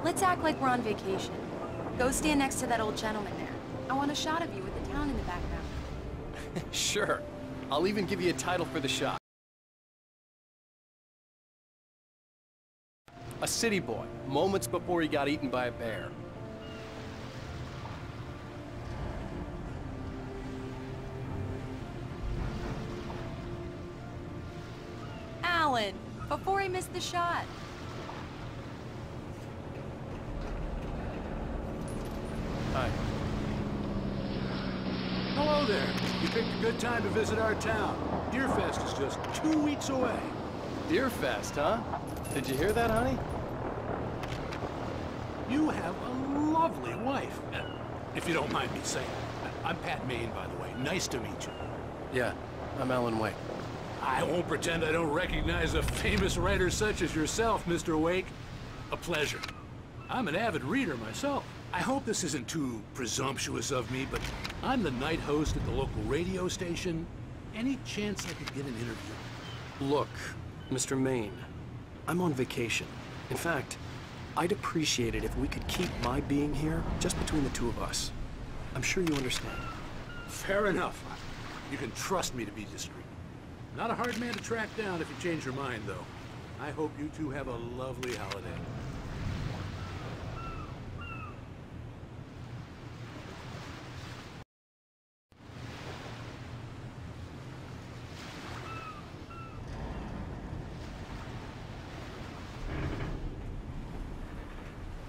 Let's act like we're on vacation. Go stand next to that old gentleman there. I want a shot of you with the town in the background. Sure. I'll even give you a title for the shot. A city boy, moments before he got eaten by a bear. Alan, before I miss the shot. Hi. Hello there. You picked a good time to visit our town. Deerfest is just 2 weeks away. Deerfest, huh? Did you hear that, honey? You have a lovely wife. If you don't mind me saying. I'm Pat Maine, by the way. Nice to meet you. Yeah, I'm Alan Wake. I won't pretend I don't recognize a famous writer such as yourself, Mr. Wake. A pleasure. I'm an avid reader myself. I hope this isn't too presumptuous of me, but I'm the night host at the local radio station. Any chance I could get an interview? Look, Mr. Maine, I'm on vacation. In fact, I'd appreciate it if we could keep my being here just between the two of us. I'm sure you understand. Fair enough. You can trust me to be discreet. Not a hard man to track down if you change your mind, though. I hope you two have a lovely holiday.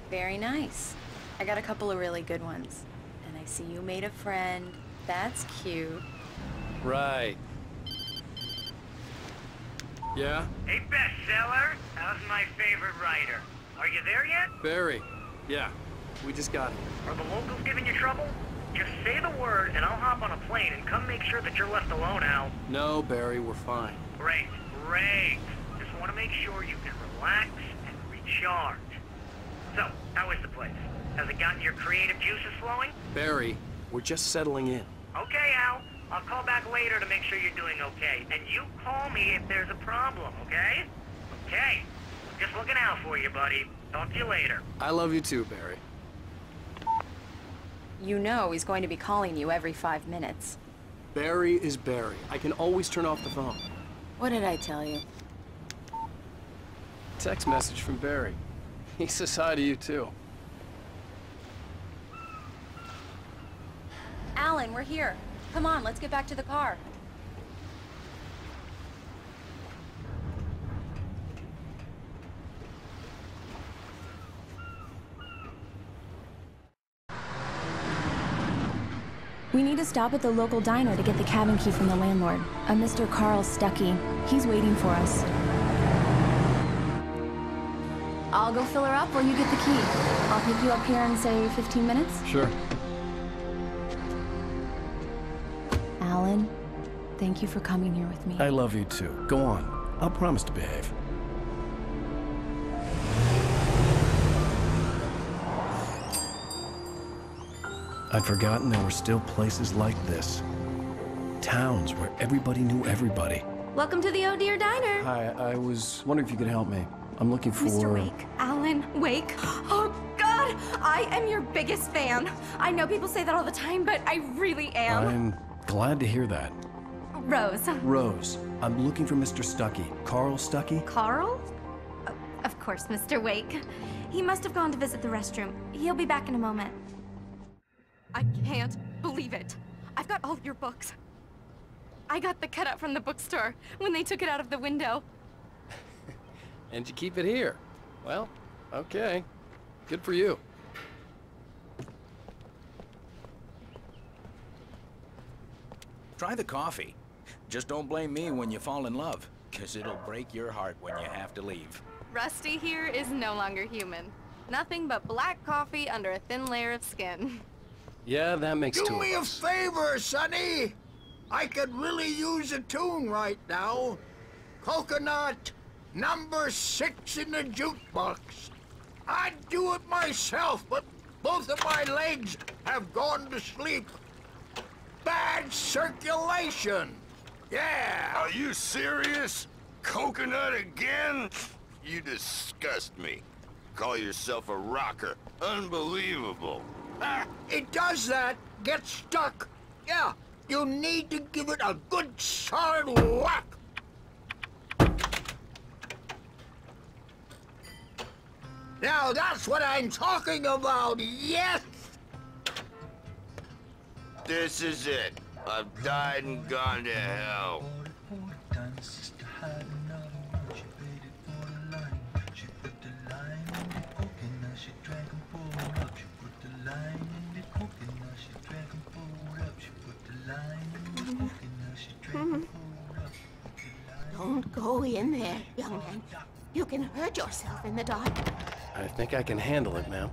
Very nice. I got a couple of really good ones. And I see you made a friend. That's cute. Right. Yeah? Hey, bestseller. How's my favorite writer? Are you there yet? Barry. Yeah. We just got here. Are the locals giving you trouble? Just say the word and I'll hop on a plane and come make sure that you're left alone, Al. No, Barry, we're fine. Great, great. Just want to make sure you can relax and recharge. So, how is the place? Has it gotten your creative juices flowing? Barry, we're just settling in. Okay, Al. I'll call back later to make sure you're doing okay. And you call me if there's a problem, okay? Okay. Just looking out for you, buddy. Talk to you later. I love you too, Barry. You know he's going to be calling you every 5 minutes. Barry is Barry. I can always turn off the phone. What did I tell you? Text message from Barry. He says hi to you too. Alan, we're here. Come on, let's get back to the car. We need to stop at the local diner to get the cabin key from the landlord, a Mr. Carl Stuckey. He's waiting for us. I'll go fill her up while you get the key. I'll pick you up here in, say, 15 minutes? Sure. Alan, thank you for coming here with me. I love you too. Go on. I'll promise to behave. I'd forgotten there were still places like this. Towns where everybody knew everybody. Welcome to the Oh Dear Diner. Hi, I was wondering if you could help me. I'm looking for... Mr. Wake. Alan Wake. Oh, God! I am your biggest fan. I know people say that all the time, but I really am. I'm glad to hear that. Rose. Rose, I'm looking for Mr. Stuckey. Carl Stuckey? Carl? Of course, Mr. Wake. He must have gone to visit the restroom. He'll be back in a moment. I can't believe it. I've got all of your books. I got the cutout from the bookstore when they took it out of the window. And you keep it here. Well, okay. Good for you. Try the coffee. Just don't blame me when you fall in love, 'cause it'll break your heart when you have to leave. Rusty here is no longer human. Nothing but black coffee under a thin layer of skin. Yeah, that makes two Do of me a us. favor, Sonny. I could really use a tune right now. Coconut, number 6 in the jukebox. I'd do it myself, but both of my legs have gone to sleep. Bad circulation. Yeah. Are you serious? Coconut again? You disgust me. Call yourself a rocker. Unbelievable. It does that. Get stuck. Yeah, you need to give it a good solid whack. Now that's what I'm talking about, yes! This is it. I've died and gone to hell. Don't go in there, young man. You can hurt yourself in the dark. I think I can handle it, ma'am.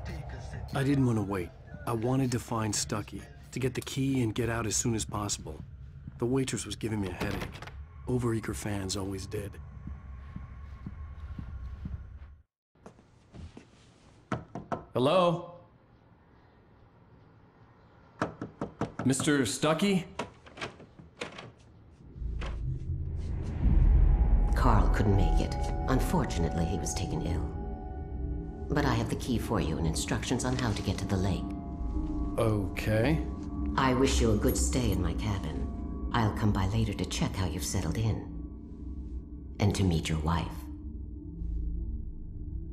I didn't want to wait. I wanted to find Stucky, to get the key and get out as soon as possible. The waitress was giving me a headache. Overeager fans always did. Hello? Mr. Stucky? Carl couldn't make it. Unfortunately, he was taken ill. But I have the key for you and instructions on how to get to the lake. Okay. I wish you a good stay in my cabin. I'll come by later to check how you've settled in. And to meet your wife.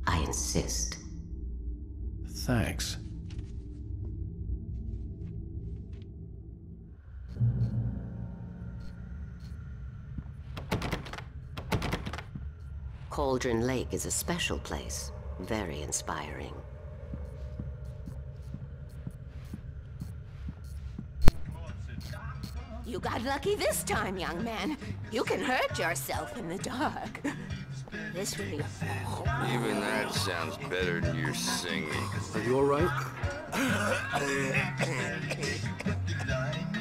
I insist. Thanks. Cauldron Lake is a special place. Very inspiring. You got lucky this time, young man. You can hurt yourself in the dark. This really... Even that sounds better than your singing. Are you all right?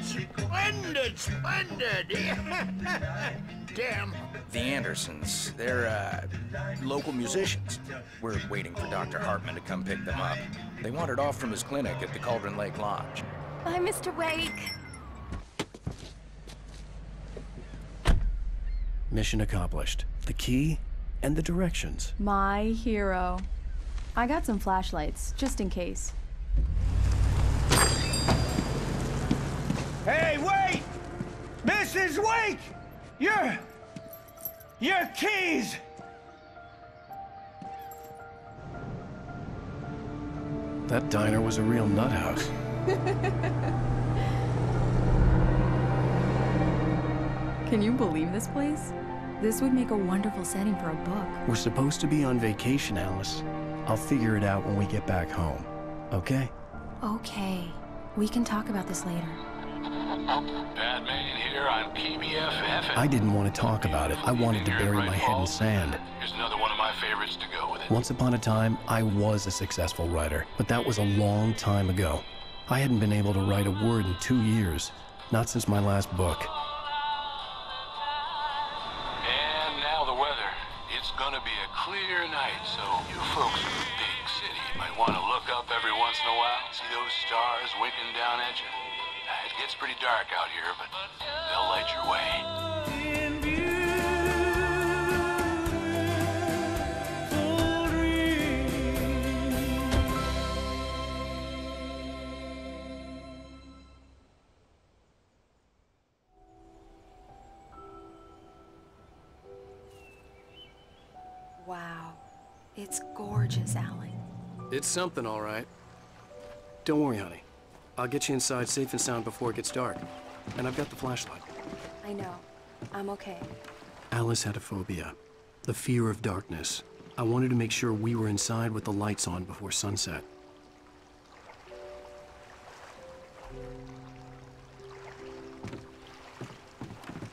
Splendid, splendid! Damn. The Andersons, they're, local musicians. We're waiting for Dr. Hartman to come pick them up. They wandered off from his clinic at the Cauldron Lake Lodge. Bye, Mr. Wake. Mission accomplished. The key and the directions. My hero. I got some flashlights, just in case. Hey, wait! Mrs. Wake! Your keys! That diner was a real nut house. Can you believe this place? This would make a wonderful setting for a book. We're supposed to be on vacation, Alice. I'll figure it out when we get back home. Okay? Okay. We can talk about this later. Batman here on PBF. I didn't want to talk about it. I wanted to bury my head in sand. Here's another one of my favorites to go with it. Once upon a time, I was a successful writer, but that was a long time ago. I hadn't been able to write a word in 2 years. Not since my last book. And now the weather. It's gonna be a clear night, so you folks in the big city might want to look up every once in a while, see those stars winking down at you. It gets pretty dark out here, but they'll light your way. Wow. It's gorgeous, Alan. It's something, all right. Don't worry, honey. I'll get you inside safe and sound before it gets dark. And I've got the flashlight. I know. I'm okay. Alice had a phobia. The fear of darkness. I wanted to make sure we were inside with the lights on before sunset.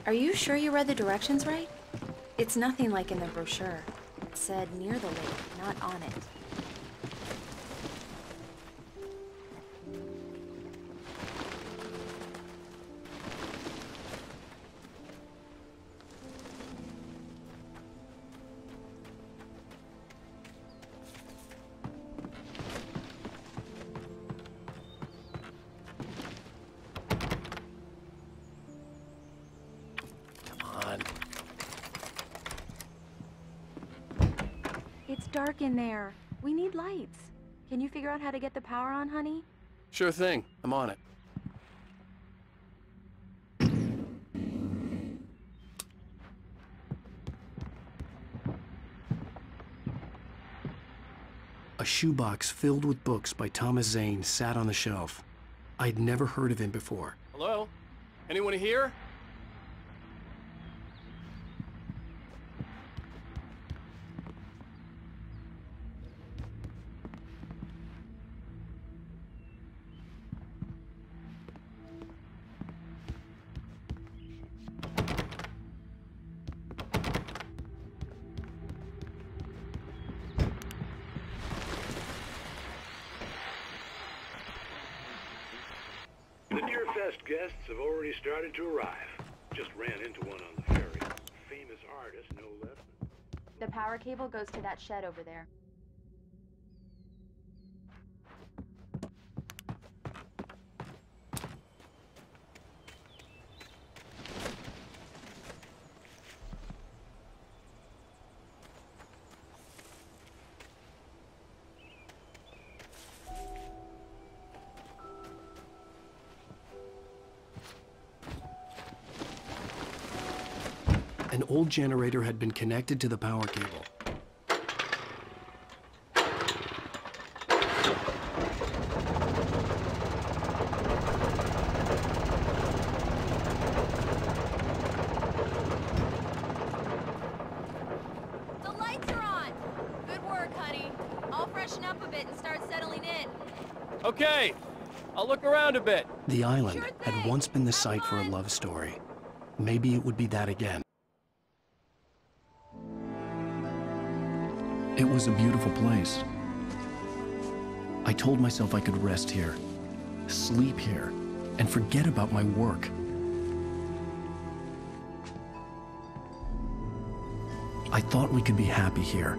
Are you sure you read the directions right? It's nothing like in the brochure. It said near the lake, not on it. dark in there. We need lights. Can you figure out how to get the power on, honey? Sure thing. I'm on it. A shoebox filled with books by Thomas Zane sat on the shelf. I'd never heard of him before. Hello? Anyone here? The Deerfest guests have already started to arrive. Just ran into one on the ferry. Famous artist, no less. The power cable goes to that shed over there. An old generator had been connected to the power cable. The lights are on! Good work, honey. I'll freshen up a bit and start settling in. Okay, I'll look around a bit. The island had once been the site for a love story. Maybe it would be that again. It was a beautiful place. I told myself I could rest here, sleep here, and forget about my work. I thought we could be happy here.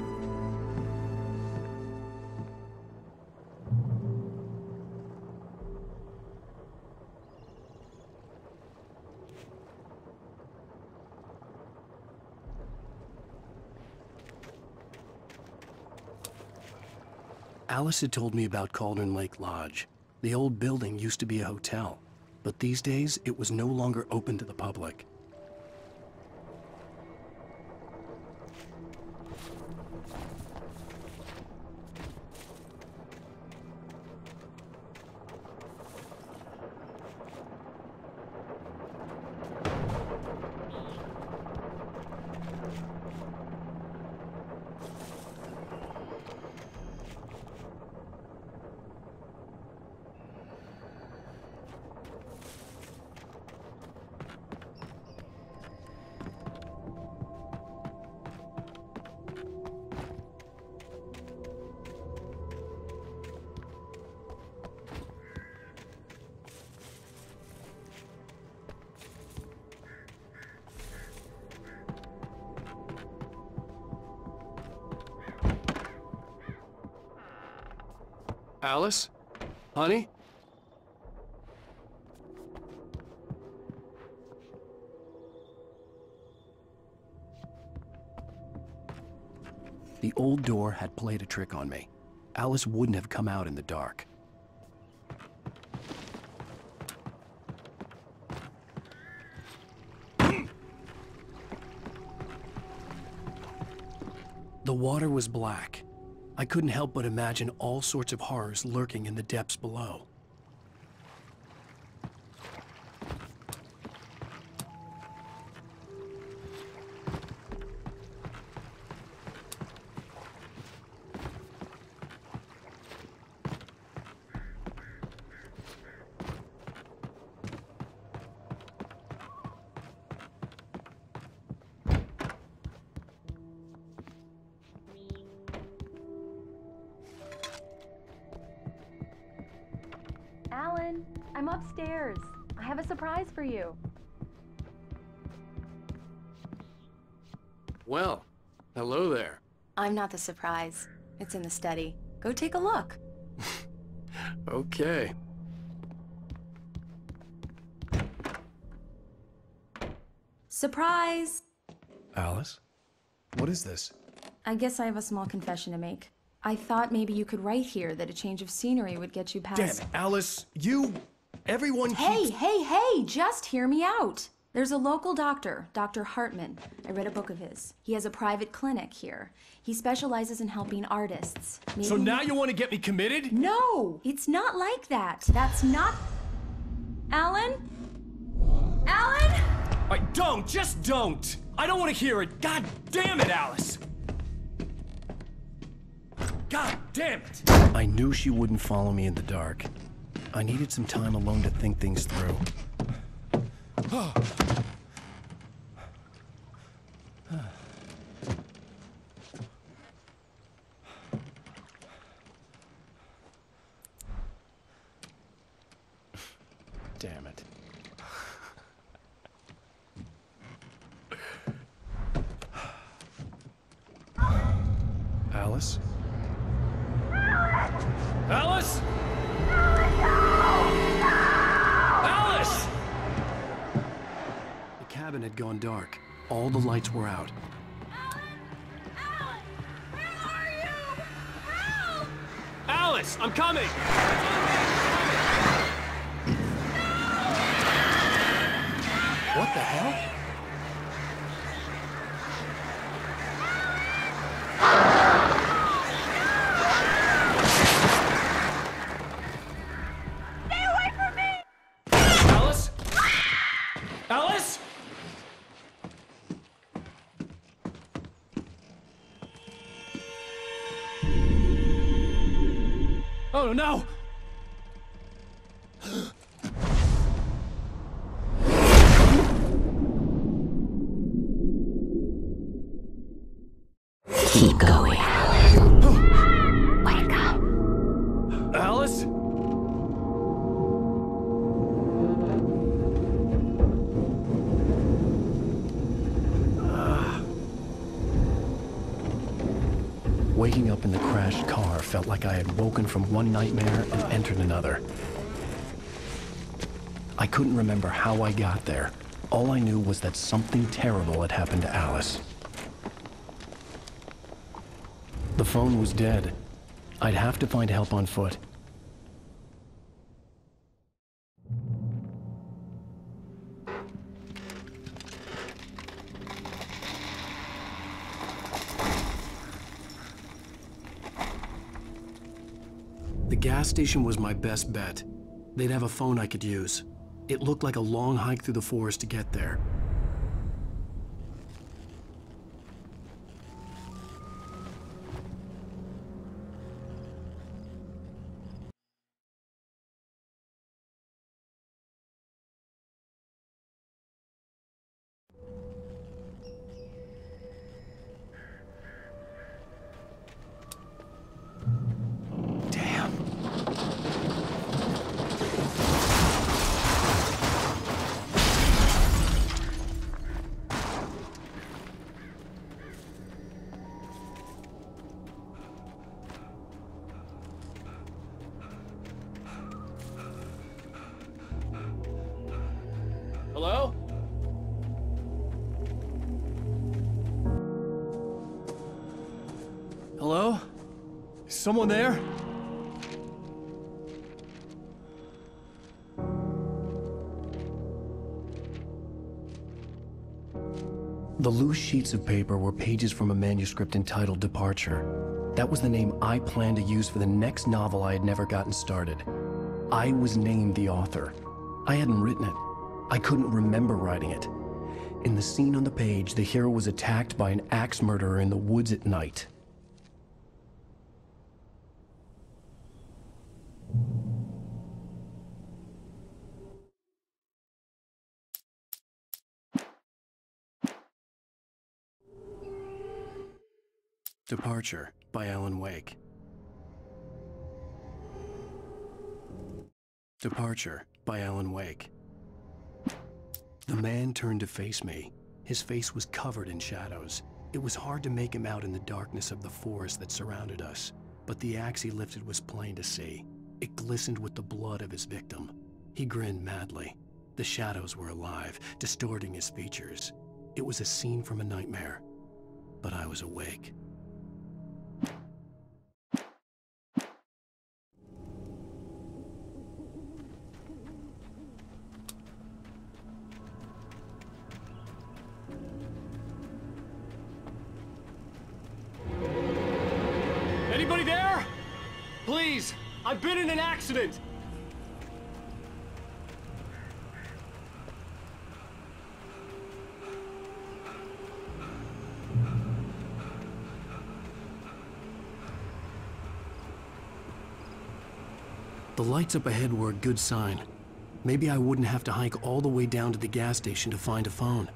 Alice had told me about Cauldron Lake Lodge. The old building used to be a hotel, but these days it was no longer open to the public. Alice? Honey? The old door had played a trick on me. Alice wouldn't have come out in the dark. The water was black. I couldn't help but imagine all sorts of horrors lurking in the depths below. Alan, I'm upstairs. I have a surprise for you. Well, hello there. I'm not the surprise. It's in the study. Go take a look. Okay. Surprise! Alice? What is this? I guess I have a small confession to make. I thought maybe you could write here that a change of scenery would get you past— Damn it, Alice, everyone keeps— Hey, just hear me out. There's a local doctor, Dr. Hartman. I read a book of his. He has a private clinic here. He specializes in helping artists. So now you want to get me committed? No, it's not like that. That's not— Alan? Alan? Just don't! I don't want to hear it! God damn it, Alice! God damn it! I knew she wouldn't follow me in the dark. I needed some time alone to think things through. Damn it. Alice? Alice? Alice! The cabin had gone dark. All the lights were out. Alan! Where are you? Help! Alice, I'm coming! What the hell? Stay away from me! Alice? Alice? Oh no! Keep going. Wake up. Alice? Waking up in the crashed car felt like I had woken from one nightmare and entered another. I couldn't remember how I got there. All I knew was that something terrible had happened to Alice. The phone was dead. I'd have to find help on foot. The gas station was my best bet. They'd have a phone I could use. It looked like a long hike through the forest to get there. Hello? Hello? Is someone there? The loose sheets of paper were pages from a manuscript entitled Departure. That was the name I planned to use for the next novel I had never gotten started. I was named the author. I hadn't written it. I couldn't remember writing it. In the scene on the page, the hero was attacked by an axe murderer in the woods at night. Departure by Alan Wake. Departure by Alan Wake. The man turned to face me. His face was covered in shadows. It was hard to make him out in the darkness of the forest that surrounded us, but the axe he lifted was plain to see. It glistened with the blood of his victim. He grinned madly. The shadows were alive, distorting his features. It was a scene from a nightmare, but I was awake. Please! I've been in an accident! The lights up ahead were a good sign. Maybe I wouldn't have to hike all the way down to the gas station to find a phone.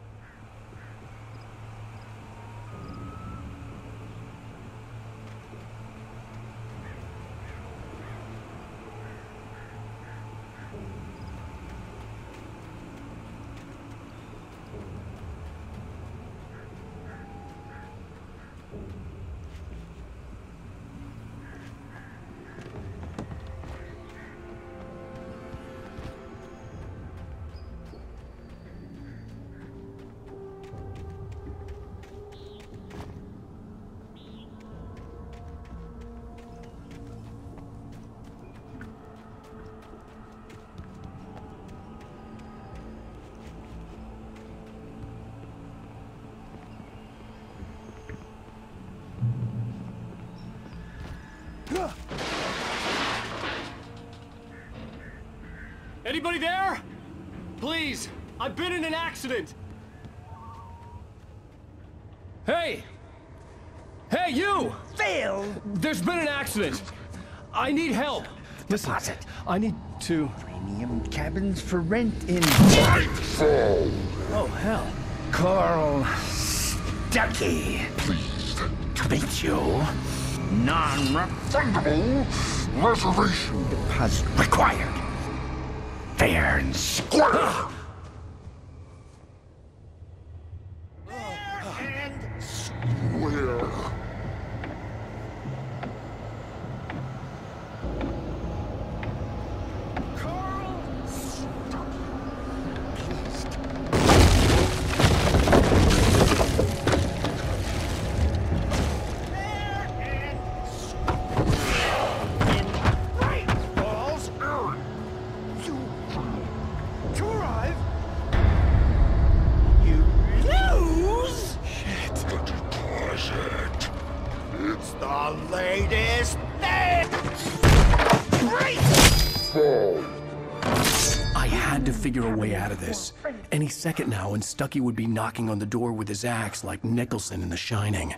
Anybody there? Please! I've been in an accident! Hey! Hey, you! Phil! There's been an accident! I need help! Listen, Deposit. I need to... Premium cabins for rent in... Nightfall! Oh, hell. Carl Stuckey. Pleased To meet you. Non-refundable reservation deposit required. Fair and square. Where? Figure a way out of this. Any second now, and Stuckey would be knocking on the door with his axe like Nicholson in The Shining.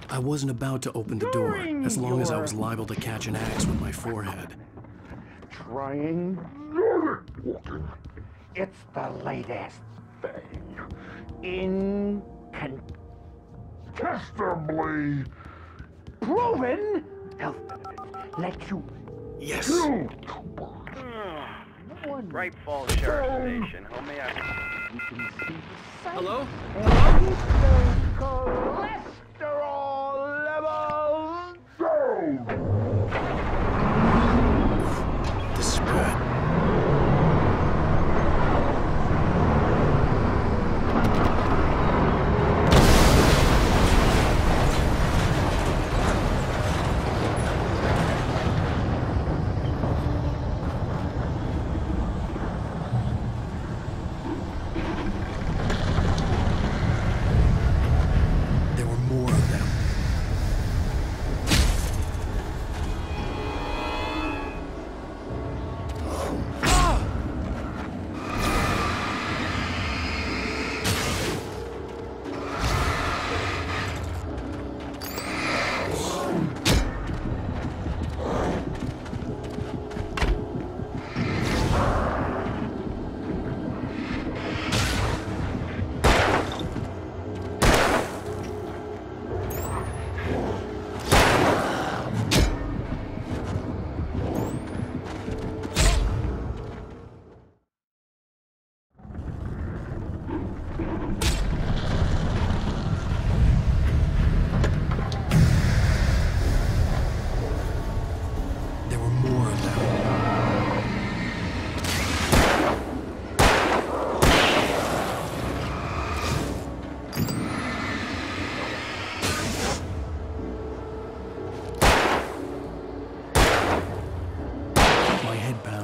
I wasn't about to open the door, as long as I was liable to catch an axe with my forehead. Trying. It's the latest thing. Incontestably proven health benefits let you. Yes. Bright Falls Sheriff Station. How may I? You can see the sight. Hello? Cholesterol levels down. This is good.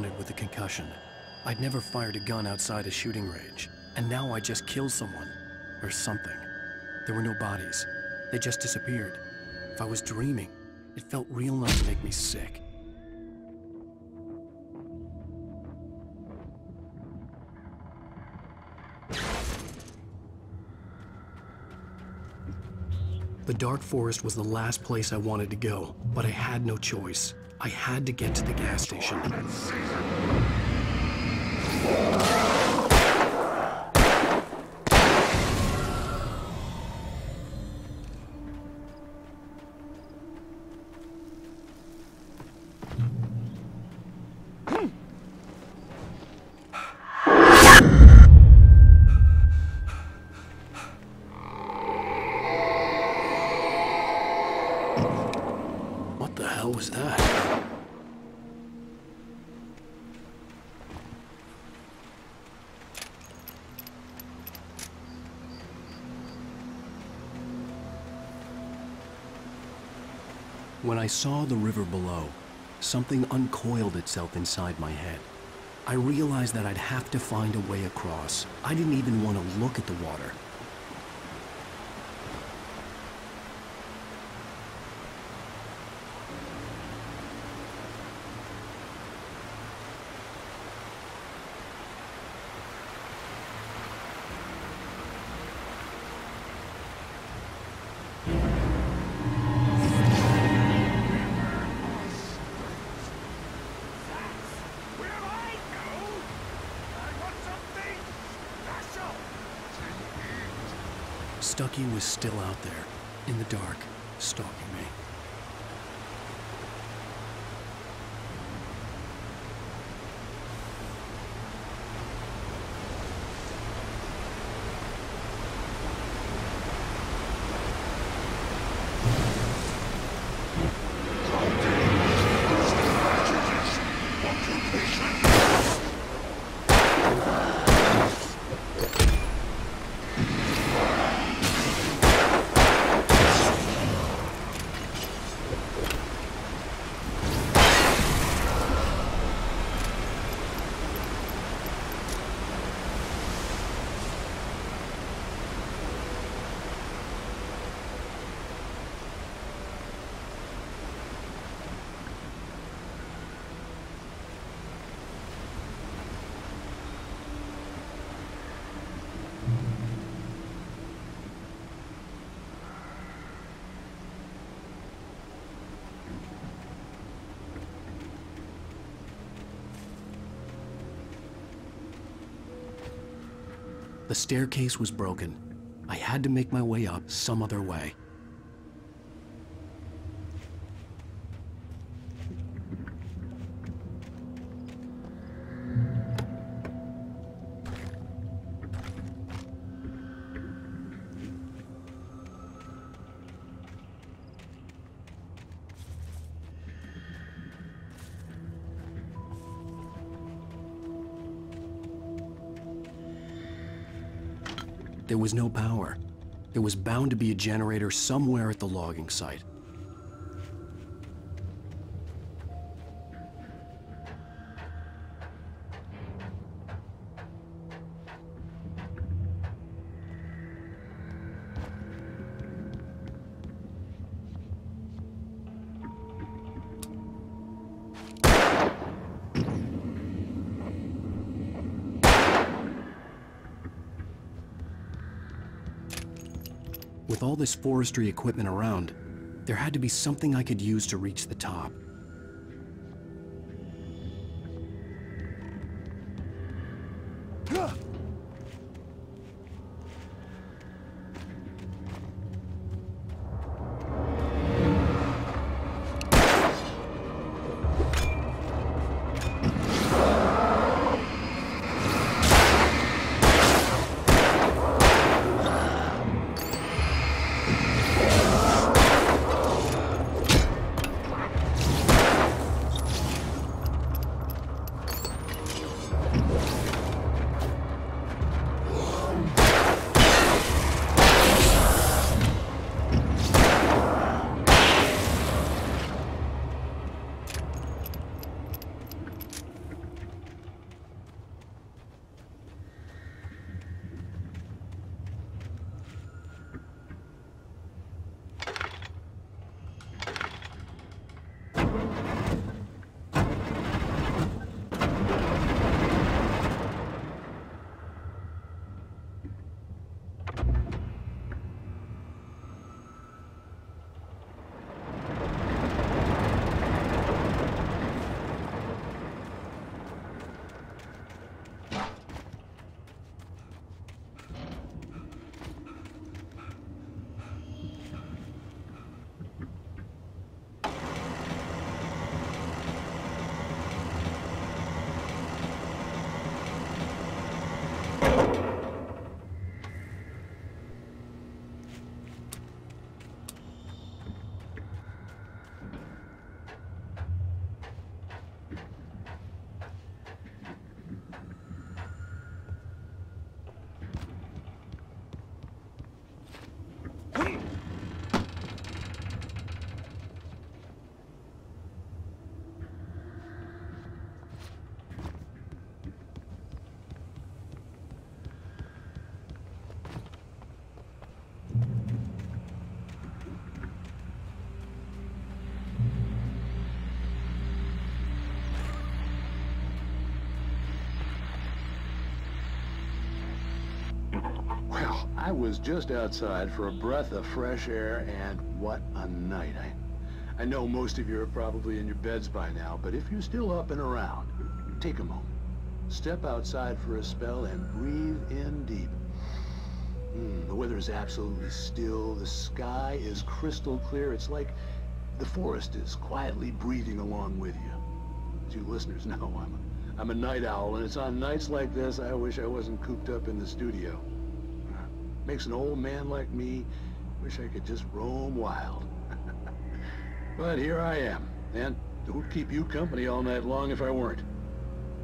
started with a concussion. I'd never fired a gun outside a shooting range, and now I just killed someone. Or something. There were no bodies. They just disappeared. If I was dreaming, it felt real enough to make me sick. The dark forest was the last place I wanted to go, but I had no choice. I had to get to the gas station. What the hell was that? When I saw the river below, something uncoiled itself inside my head. I realized that I'd have to find a way across. I didn't even want to look at the water. Stucky was still out there, in the dark, stalking me. The staircase was broken. I had to make my way up some other way. There was no power. There was bound to be a generator somewhere at the logging site. With all this forestry equipment around, there had to be something I could use to reach the top. I was just outside for a breath of fresh air, and what a night. I know most of you are probably in your beds by now, but if you're still up and around, take a moment. Step outside for a spell and breathe in deep. The weather is absolutely still. The sky is crystal clear. It's like the forest is quietly breathing along with you. As you listeners know, I'm a night owl, and it's on nights like this I wish I wasn't cooped up in the studio. Makes an old man like me wish I could just roam wild. But here I am, and who'd keep you company all night long if I weren't?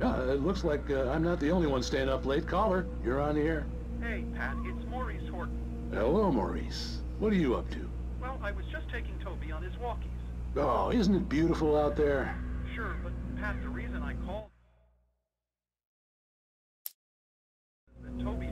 It looks like I'm not the only one staying up late. Caller, you're on the air. Hey, Pat, it's Maurice Horton. Hello, Maurice. What are you up to? Well, I was just taking Toby on his walkies. Oh, isn't it beautiful out there? Sure, but Pat, the reason I called... Toby